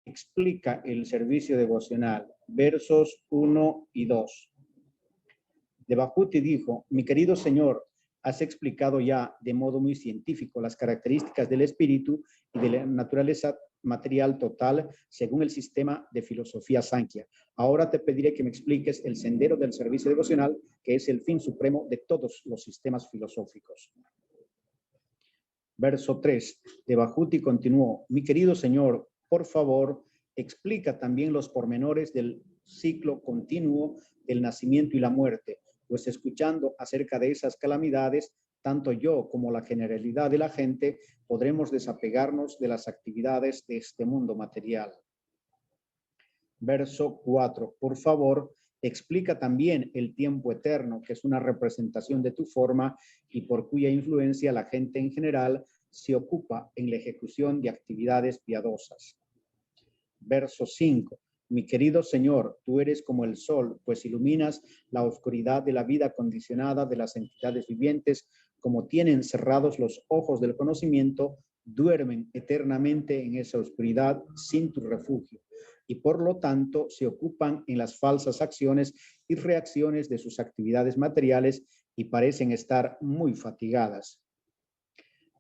explica el servicio devocional, versos 1 y 2. Devahuti dijo: mi querido Señor, has explicado ya de modo muy científico las características del espíritu y de la naturaleza material total según el sistema de filosofía Sankhya. Ahora te pediré que me expliques el sendero del servicio devocional, que es el fin supremo de todos los sistemas filosóficos. Verso 3. Devahuti continuó: mi querido Señor, por favor, explica también los pormenores del ciclo continuo del nacimiento y la muerte, pues escuchando acerca de esas calamidades, tanto yo como la generalidad de la gente podremos desapegarnos de las actividades de este mundo material. Verso 4. Por favor, explica también el tiempo eterno, que es una representación de tu forma y por cuya influencia la gente en general se ocupa en la ejecución de actividades piadosas. Verso 5. Mi querido Señor, tú eres como el sol, pues iluminas la oscuridad de la vida condicionada de las entidades vivientes, como tienen cerrados los ojos del conocimiento, duermen eternamente en esa oscuridad sin tu refugio, y por lo tanto se ocupan en las falsas acciones y reacciones de sus actividades materiales y parecen estar muy fatigadas.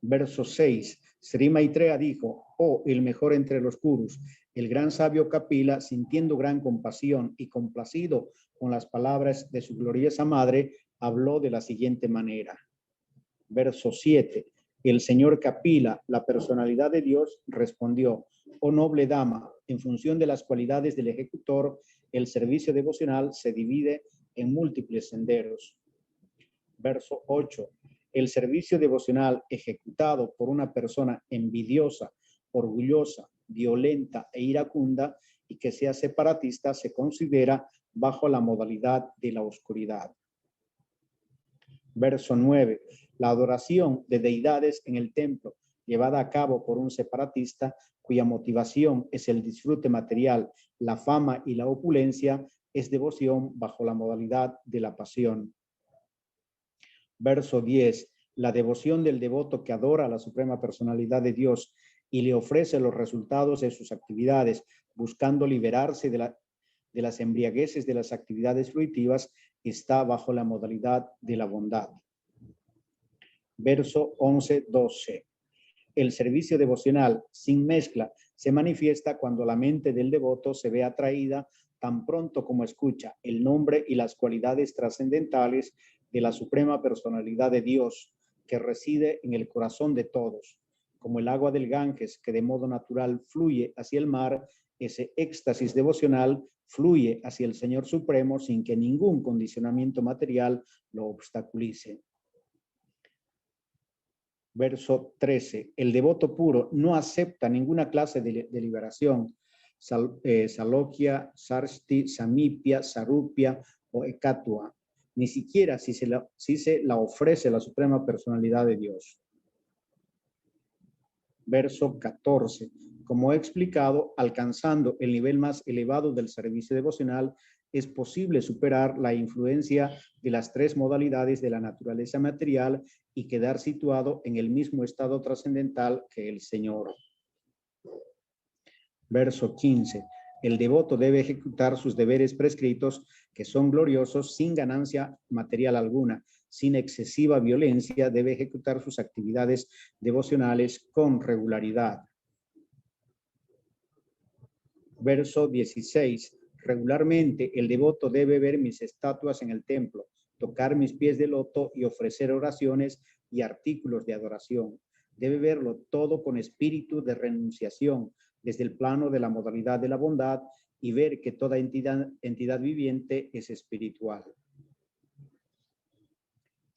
Verso 6. Sri Maitreya dijo: oh, el mejor entre los Kurus, el gran sabio Kapila, sintiendo gran compasión y complacido con las palabras de su gloriosa madre, habló de la siguiente manera. Verso 7. El señor Kapila, la personalidad de Dios, respondió: oh noble dama, en función de las cualidades del ejecutor, el servicio devocional se divide en múltiples senderos. Verso 8. El servicio devocional ejecutado por una persona envidiosa, orgullosa, violenta e iracunda y que sea separatista se considera bajo la modalidad de la oscuridad. Verso 9. La adoración de deidades en el templo llevada a cabo por un separatista cuya motivación es el disfrute material, la fama y la opulencia, es devoción bajo la modalidad de la pasión. Verso 10. La devoción del devoto que adora a la suprema personalidad de Dios y le ofrece los resultados de sus actividades, buscando liberarse de las embriagueces de las actividades fruitivas, está bajo la modalidad de la bondad. Verso 11-12. El servicio devocional sin mezcla se manifiesta cuando la mente del devoto se ve atraída tan pronto como escucha el nombre y las cualidades trascendentales de la suprema personalidad de Dios, que reside en el corazón de todos. Como el agua del Ganges, que de modo natural fluye hacia el mar, ese éxtasis devocional fluye hacia el Señor Supremo sin que ningún condicionamiento material lo obstaculice. Verso 13. El devoto puro no acepta ninguna clase de liberación, Salokya, Sarsti, Samipya, Sarupya o Ekatua, ni siquiera si se la ofrece la suprema personalidad de Dios. Verso 14. Como he explicado, alcanzando el nivel más elevado del servicio devocional, es posible superar la influencia de las tres modalidades de la naturaleza material y quedar situado en el mismo estado trascendental que el Señor. Verso 15. El devoto debe ejecutar sus deberes prescritos, que son gloriosos, sin ganancia material alguna, sin excesiva violencia. Debe ejecutar sus actividades devocionales con regularidad. Verso 16. Regularmente el devoto debe ver mis estatuas en el templo, tocar mis pies de loto y ofrecer oraciones y artículos de adoración. Debe verlo todo con espíritu de renunciación, desde el plano de la modalidad de la bondad, y ver que toda entidad viviente es espiritual.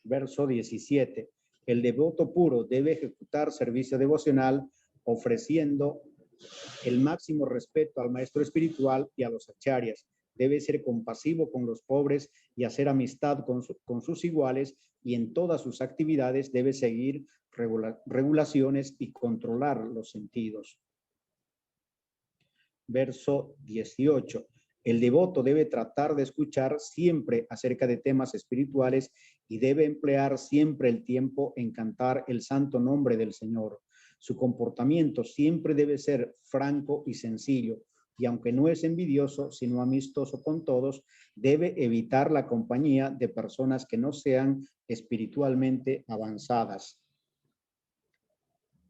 Verso 17. El devoto puro debe ejecutar servicio devocional ofreciendo el máximo respeto al maestro espiritual y a los acharyas. Debe ser compasivo con los pobres y hacer amistad con sus iguales, y en todas sus actividades debe seguir regulaciones y controlar los sentidos. Verso 18. El devoto debe tratar de escuchar siempre acerca de temas espirituales y debe emplear siempre el tiempo en cantar el santo nombre del Señor. Su comportamiento siempre debe ser franco y sencillo, y aunque no es envidioso, sino amistoso con todos, debe evitar la compañía de personas que no sean espiritualmente avanzadas.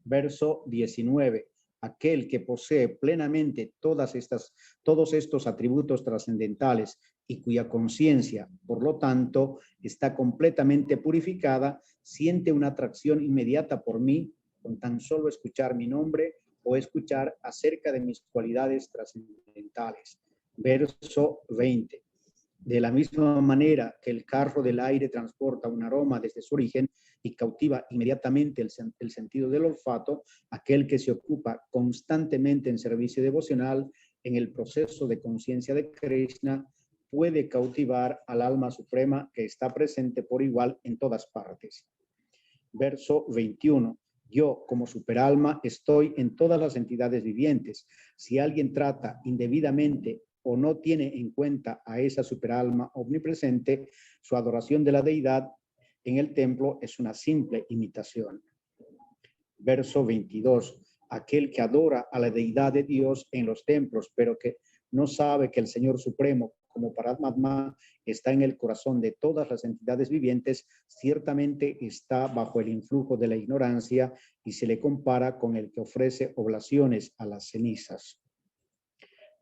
Verso 19. Aquel que posee plenamente todos estos atributos trascendentales y cuya conciencia, por lo tanto, está completamente purificada, siente una atracción inmediata por mí con tan solo escuchar mi nombre o escuchar acerca de mis cualidades trascendentales. Verso 20. De la misma manera que el carro del aire transporta un aroma desde su origen y cautiva inmediatamente el sentido del olfato, aquel que se ocupa constantemente en servicio devocional en el proceso de conciencia de Krishna puede cautivar al alma suprema que está presente por igual en todas partes. Verso 21. Yo, como superalma, estoy en todas las entidades vivientes. Si alguien trata indebidamente o no tiene en cuenta a esa superalma omnipresente, su adoración de la deidad en el templo es una simple imitación. Verso 22. Aquel que adora a la deidad de Dios en los templos, pero que no sabe que el Señor Supremo, como Paramatma, está en el corazón de todas las entidades vivientes, ciertamente está bajo el influjo de la ignorancia y se le compara con el que ofrece oblaciones a las cenizas.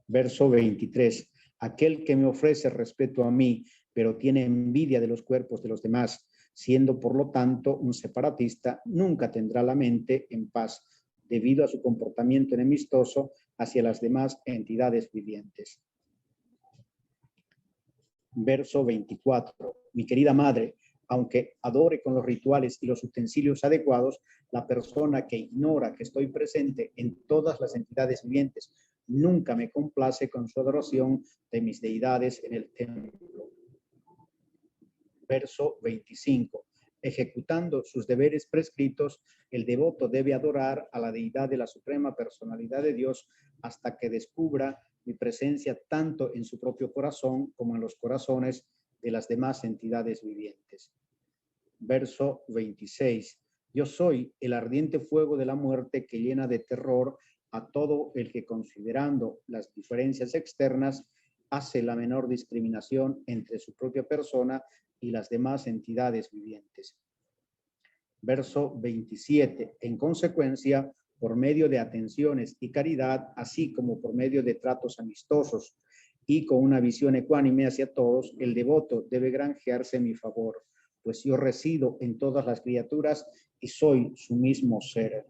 Verso 23. Aquel que me ofrece respeto a mí, pero tiene envidia de los cuerpos de los demás, siendo por lo tanto un separatista, nunca tendrá la mente en paz debido a su comportamiento enemistoso hacia las demás entidades vivientes. Verso 24. Mi querida madre, aunque adore con los rituales y los utensilios adecuados, la persona que ignora que estoy presente en todas las entidades vivientes nunca me complace con su adoración de mis deidades en el templo. Verso 25. Ejecutando sus deberes prescritos, el devoto debe adorar a la deidad de la suprema personalidad de Dios hasta que descubra mi presencia tanto en su propio corazón como en los corazones de las demás entidades vivientes. Verso 26. Yo soy el ardiente fuego de la muerte que llena de terror a todo el que, considerando las diferencias externas, hace la menor discriminación entre su propia persona y las demás entidades vivientes. Verso 27. En consecuencia, por medio de atenciones y caridad, así como por medio de tratos amistosos y con una visión ecuánime hacia todos, el devoto debe granjearse mi favor, pues yo resido en todas las criaturas y soy su mismo ser.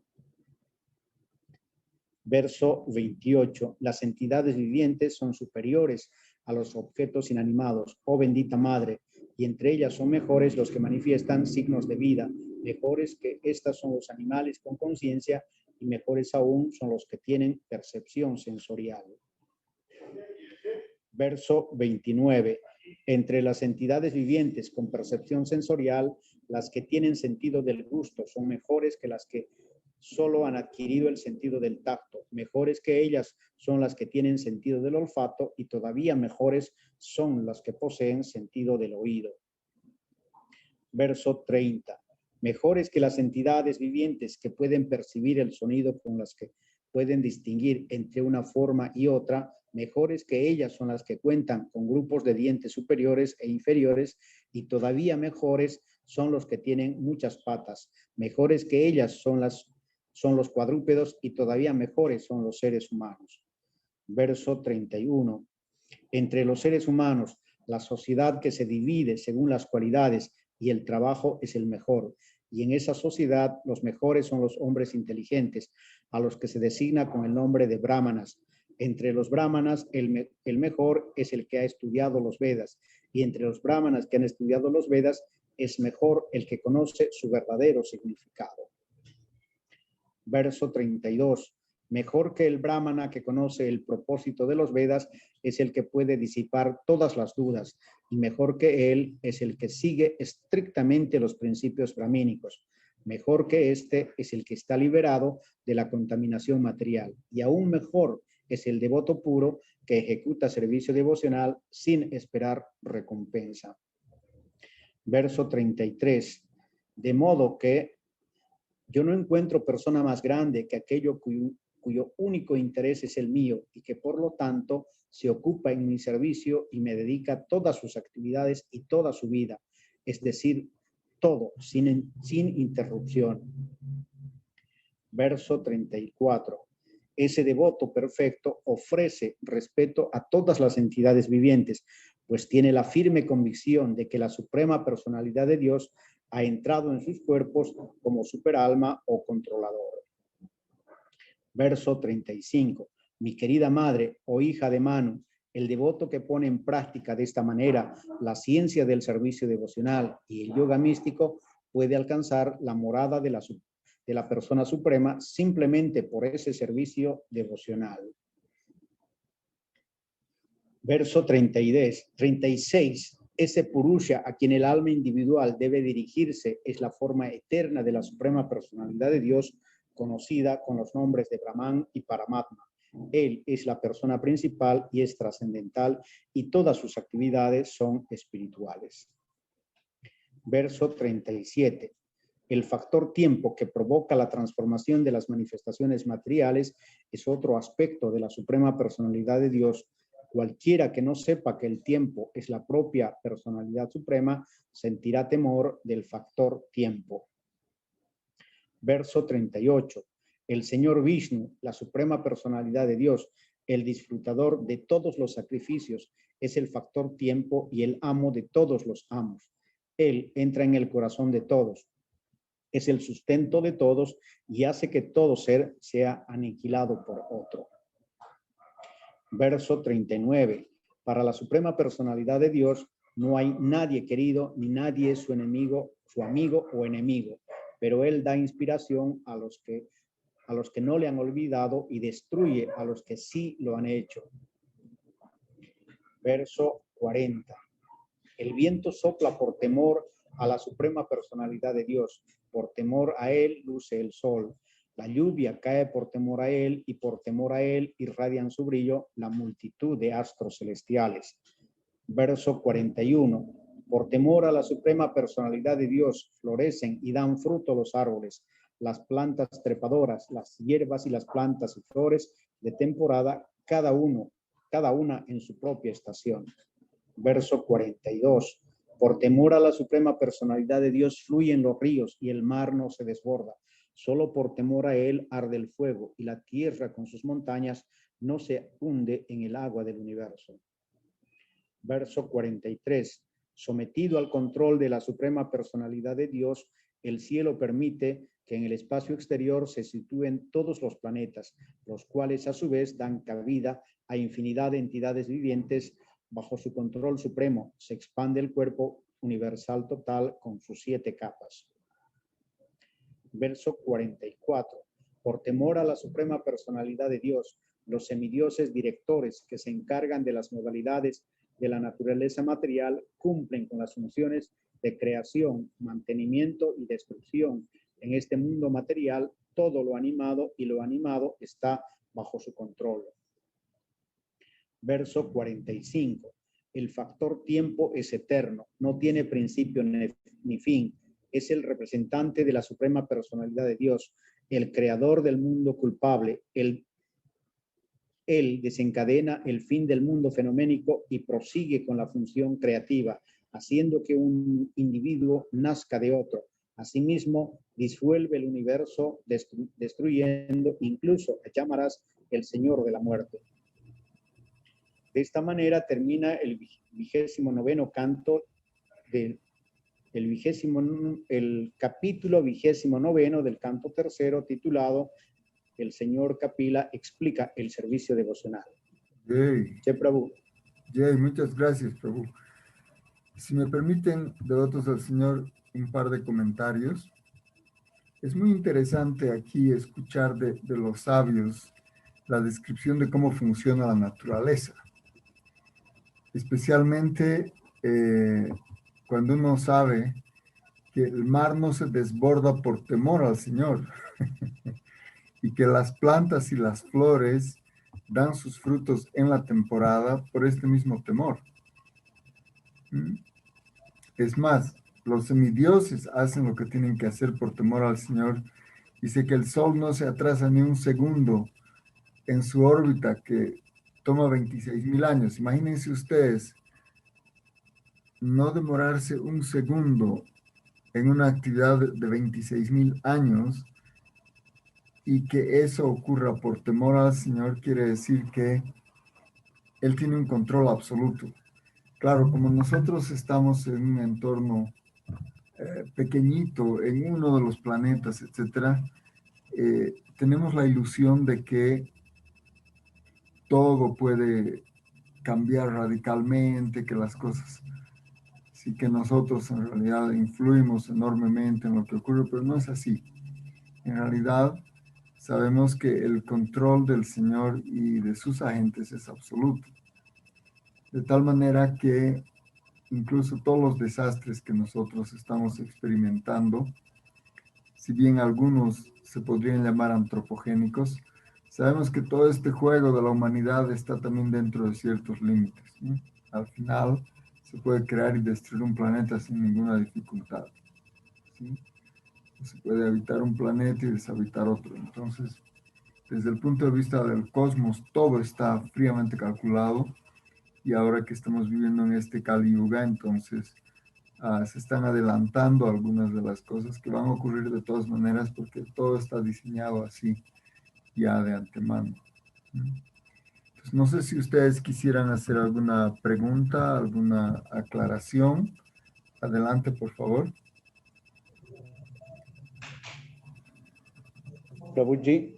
Verso 28. Las entidades vivientes son superiores a los objetos inanimados, oh bendita madre, y entre ellas son mejores los que manifiestan signos de vida, mejores que estas son los animales con conciencia y mejores aún son los que tienen percepción sensorial. Verso 29. Entre las entidades vivientes con percepción sensorial, las que tienen sentido del gusto son mejores que las que solo han adquirido el sentido del tacto. Mejores que ellas son las que tienen sentido del olfato y todavía mejores son las que poseen sentido del oído. Verso 30. Mejores que las entidades vivientes que pueden percibir el sonido con las que pueden distinguir entre una forma y otra, mejores que ellas son las que cuentan con grupos de dientes superiores e inferiores y todavía mejores son los que tienen muchas patas. Mejores que ellas son los cuadrúpedos y todavía mejores son los seres humanos. Verso 31. Entre los seres humanos, la sociedad que se divide según las cualidades y el trabajo es el mejor. Y en esa sociedad los mejores son los hombres inteligentes, a los que se designa con el nombre de brahmanas. Entre los brahmanas, el mejor es el que ha estudiado los Vedas. Y entre los brahmanas que han estudiado los Vedas, es mejor el que conoce su verdadero significado. Verso 32. Mejor que el brahmana que conoce el propósito de los Vedas es el que puede disipar todas las dudas, y mejor que él es el que sigue estrictamente los principios brahmínicos. Mejor que este es el que está liberado de la contaminación material, y aún mejor es el devoto puro que ejecuta servicio devocional sin esperar recompensa. Verso 33. De modo que yo no encuentro persona más grande que aquello cuyo único interés es el mío y que por lo tanto se ocupa en mi servicio y me dedica todas sus actividades y toda su vida, es decir, todo, sin interrupción. Verso 34. Ese devoto perfecto ofrece respeto a todas las entidades vivientes, pues tiene la firme convicción de que la suprema personalidad de Dios ha entrado en sus cuerpos como superalma o controlador. Verso 35. Mi querida madre o hija de Manu, el devoto que pone en práctica de esta manera la ciencia del servicio devocional y el yoga místico puede alcanzar la morada de la persona suprema simplemente por ese servicio devocional. Verso 36. Ese purusha a quien el alma individual debe dirigirse es la forma eterna de la suprema personalidad de Dios, conocida con los nombres de Brahman y Paramatma. Él es la persona principal y es trascendental y todas sus actividades son espirituales. Verso 37. El factor tiempo que provoca la transformación de las manifestaciones materiales es otro aspecto de la suprema personalidad de Dios. Cualquiera que no sepa que el tiempo es la propia personalidad suprema sentirá temor del factor tiempo. Verso 38. El Señor Vishnu, la suprema personalidad de Dios, el disfrutador de todos los sacrificios, es el factor tiempo y el amo de todos los amos. Él entra en el corazón de todos, es el sustento de todos y hace que todo ser sea aniquilado por otro. Verso 39. Para la suprema personalidad de Dios no hay nadie querido ni nadie es su enemigo, su amigo o enemigo, pero Él da inspiración a los que no le han olvidado y destruye a los que sí lo han hecho. Verso 40. El viento sopla por temor a la suprema personalidad de Dios. Por temor a Él luce el sol. La lluvia cae por temor a Él y por temor a Él irradian su brillo la multitud de astros celestiales. Verso 41. Por temor a la suprema personalidad de Dios florecen y dan fruto los árboles, las plantas trepadoras, las hierbas y las plantas y flores de temporada, cada una en su propia estación. Verso 42. Por temor a la suprema personalidad de Dios fluyen los ríos y el mar no se desborda. Solo por temor a Él arde el fuego y la tierra con sus montañas no se hunde en el agua del universo. Verso 43. Sometido al control de la suprema personalidad de Dios, el cielo permite que en el espacio exterior se sitúen todos los planetas, los cuales a su vez dan cabida a infinidad de entidades vivientes. Bajo su control supremo se expande el cuerpo universal total con sus 7 capas. Verso 44. Por temor a la suprema personalidad de Dios, los semidioses directores que se encargan de las modalidades de la naturaleza material cumplen con las funciones de creación, mantenimiento y destrucción. En este mundo material, todo lo animado y lo animado está bajo su control. Verso 45. El factor tiempo es eterno, no tiene principio ni fin. Es el representante de la suprema personalidad de Dios, el creador del mundo culpable. Él desencadena el fin del mundo fenoménico y prosigue con la función creativa, haciendo que un individuo nazca de otro. Asimismo, disuelve el universo, destruyendo incluso a Yamaras, el señor de la muerte. De esta manera termina el 29º canto el capítulo 29 del canto tercero, titulado El Señor Kapila explica el servicio devocional. Jai. Prabhu. Jai, muchas gracias, Prabhu. Si me permiten, devotos al Señor, un par de comentarios. Es muy interesante aquí escuchar de los sabios la descripción de cómo funciona la naturaleza. Especialmente cuando uno sabe que el mar no se desborda por temor al Señor y que las plantas y las flores dan sus frutos en la temporada por este mismo temor. Es más, los semidioses hacen lo que tienen que hacer por temor al Señor. Dice que el sol no se atrasa ni un segundo en su órbita, que toma 26,000 años. Imagínense ustedes no demorarse un segundo en una actividad de 26,000 años, y que eso ocurra por temor al Señor, quiere decir que Él tiene un control absoluto. Claro, como nosotros estamos en un entorno pequeñito, en uno de los planetas, etcétera, tenemos la ilusión de que todo puede cambiar radicalmente, que las cosas, sí, que nosotros en realidad influimos enormemente en lo que ocurre, pero no es así. En realidad, sabemos que el control del Señor y de sus agentes es absoluto. De tal manera que incluso todos los desastres que nosotros estamos experimentando, si bien algunos se podrían llamar antropogénicos, sabemos que todo este juego de la humanidad está también dentro de ciertos límites, ¿sí? Al final se puede crear y destruir un planeta sin ninguna dificultad, ¿sí? Se puede habitar un planeta y deshabitar otro. Entonces, desde el punto de vista del cosmos, todo está fríamente calculado, y ahora que estamos viviendo en este Kali Yuga, entonces se están adelantando algunas de las cosas que van a ocurrir de todas maneras, porque todo está diseñado así ya de antemano. Pues no sé si ustedes quisieran hacer alguna pregunta, alguna aclaración. Adelante, por favor. Prabhuji.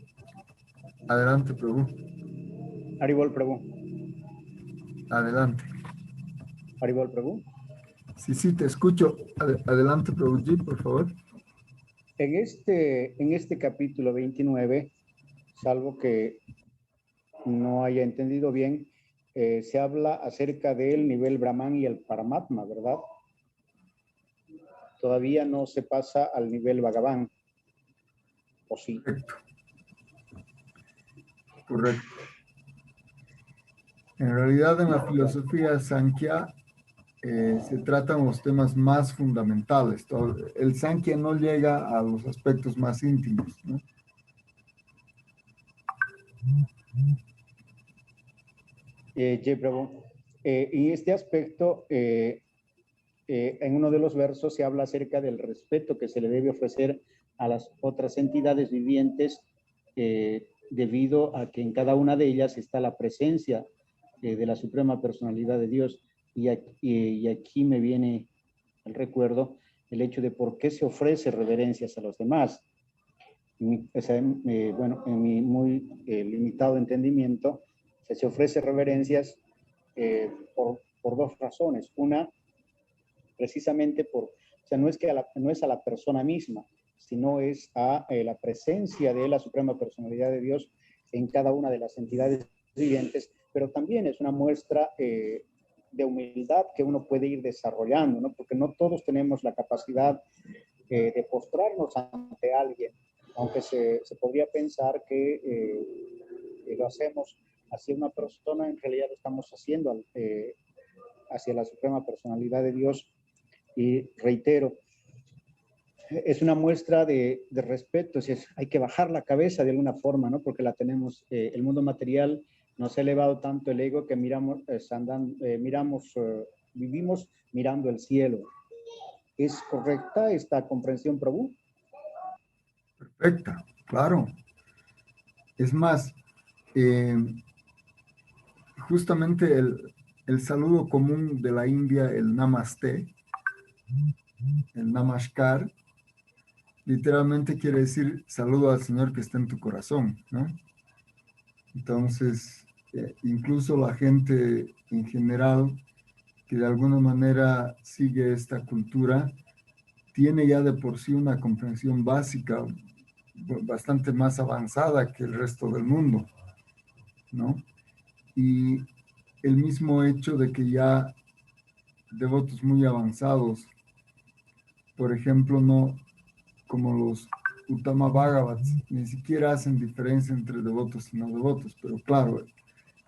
Adelante, Prabhu. Haribol Prabhu. Adelante. Haribol Prabhu. Sí, te escucho. Adelante, Prabhuji, por favor. En este capítulo 29, salvo que no haya entendido bien, se habla acerca del nivel Brahman y el Paramatma, ¿verdad? Todavía no se pasa al nivel Bhagavan, ¿o sí? Correcto. Correcto. En realidad, en la filosofía Sankhya se tratan los temas más fundamentales. El Sankhya no llega a los aspectos más íntimos, ¿no? Jay Prabhu, en este aspecto, en uno de los versos se habla acerca del respeto que se le debe ofrecer a las otras entidades vivientes, debido a que en cada una de ellas está la presencia de la Suprema Personalidad de Dios. Y aquí me viene el recuerdo, el hecho de por qué se ofrece reverencias a los demás. Bueno, en mi muy limitado entendimiento, se ofrece reverencias por dos razones. Una, precisamente o sea, no es a la persona misma, sino es a la presencia de la Suprema Personalidad de Dios en cada una de las entidades vivientes, pero también es una muestra de humildad que uno puede ir desarrollando, ¿no? Porque no todos tenemos la capacidad de postrarnos ante alguien, aunque se podría pensar que lo hacemos hacia una persona, en realidad lo estamos haciendo hacia la Suprema Personalidad de Dios. Y reitero, es una muestra de respeto, hay que bajar la cabeza de alguna forma, ¿no? Porque la tenemos, el mundo material nos ha elevado tanto el ego que vivimos mirando el cielo. ¿Es correcta esta comprensión, Prabhu? Perfecta, claro. Es más, justamente el saludo común de la India, el Namaste, el Namaskar, literalmente quiere decir saludo al Señor que está en tu corazón, ¿no? Entonces, incluso la gente en general que de alguna manera sigue esta cultura, tiene ya de por sí una comprensión básica bastante más avanzada que el resto del mundo, ¿no? Y el mismo hecho de que ya devotos muy avanzados, por ejemplo, no como Uttama Bhagavats ni siquiera hacen diferencia entre devotos y no devotos, pero claro,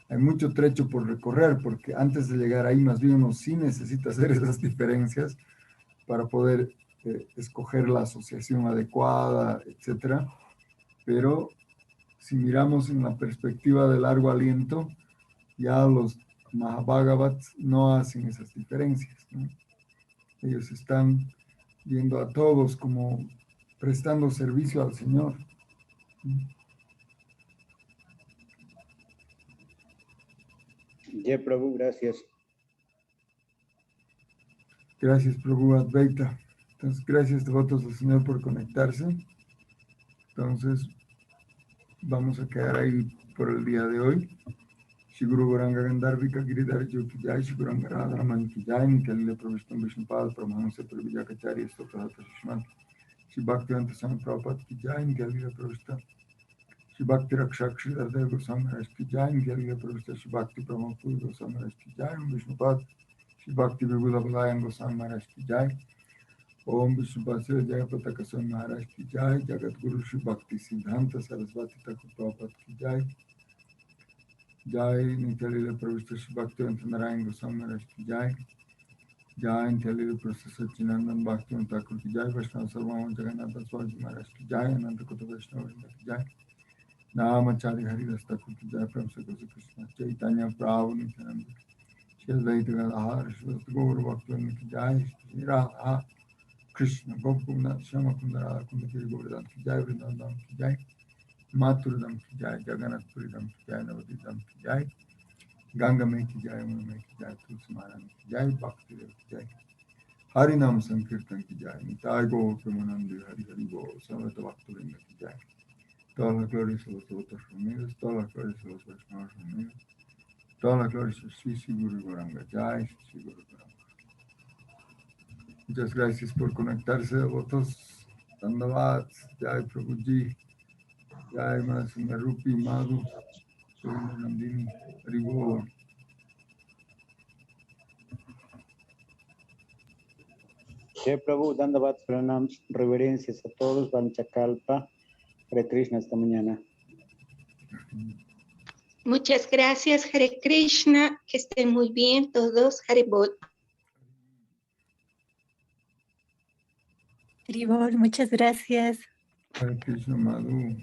hay mucho trecho por recorrer, porque antes de llegar ahí, más bien uno sí necesita hacer esas diferencias para poder escoger la asociación adecuada, etcétera. Pero si miramos en la perspectiva de largo aliento, ya los Mahabhagavats no hacen esas diferencias, ¿no? Ellos están viendo a todos como prestando servicio al Señor. Jai Prabhu, gracias. Gracias, Prabhu Advaita. Entonces, gracias, devotos del Señor, por conectarse. Entonces, vamos a quedar ahí por el día de hoy. Shri Guru Goranga Gandharvika Giridhar Jyoti Jai, Shri Guranga Radharaman Ki Jai, Nikalila Pravishtam Vishnupad, Paramahansa Prabhujakacharya Stoprahata Shishman, Shri Bhaktivanta Swami Prabhupada Ki Jai, Nikalila Pravishtam, Shri Bhakti Rakshak Shri Dardev Goswami Maharaj Ki Jai, Nikalila Pravishtam, Shri Bhakti Pramapur Goswami Maharaj Ki Jai, Vishnupad, Shri Bhakti Vibhuda Balayan Goswami Maharaj Ki Jai, Om Vishnupad Sri Jayapata Goswami Maharaj Ki Jai, Jagat Guru Shri Bhakti Siddhanta Sarasvati Thakur Prabhupada Ki Jai, Jai Nityalila Pravishta Shri Bhaktivanta Narayan Goswami Maharaj Ki Jai, Jai Nityalila Pravishta Satchinandan Bhaktivanta Thakur Ki Jai, Vaishnava Sarvabhauma Jagannatha Swaji Maharaj Ki Jai, Ananta Kota Vaishnava Vrinda Ki Jai, Namacharya Haridas Thakur Ki Jai, Prabhu Sakasi Krishna Chaitanya Prabhu Nityananda, Shri Advaita Gadadhar, Shri Gaura Bhaktivinoda Ki Jai, Shri Radha Krishna Gopinath Shama Kundara Kundakiri Govardhan Ki Jai, Vrindavan Ki Jai, Mathuradam Ki Jai, Jagannath Puri Dham Ki Jai, Navadvip Ki Jai, Ganga Mai Ki Jai, Yamuna Mai Ki Jai, Tulsi Maharani Ki Jai, Bhakti Dev Ki Jai, Harinam Sankirtan Ki Jai, Nitai Gaur Premanandi Hari Hari Gaur, Samveta Bhakti Vrinda Ki Jai. Todas las glorias a los devotos reunidos, todas las glorias a los Vaishnavas reunidos, todas las glorias a Sri Guru Goranga Jai, Sri Guru Goranga. Muchas gracias por conectarse, devotos. Dandavad, Jai Prabhuji, Jai Madhusudana Rupi, Madhu, Govinda Nandini, Haribol. Jai Prabhu, Dandavat, Pranams, reverencias a todos, Vanchakalpa, Hare Krishna, hasta mañana. Muchas gracias, Hare Krishna. Que estén muy bien todos. Hare Bol. Haribol, muchas gracias. Hare Krishna, Madhu.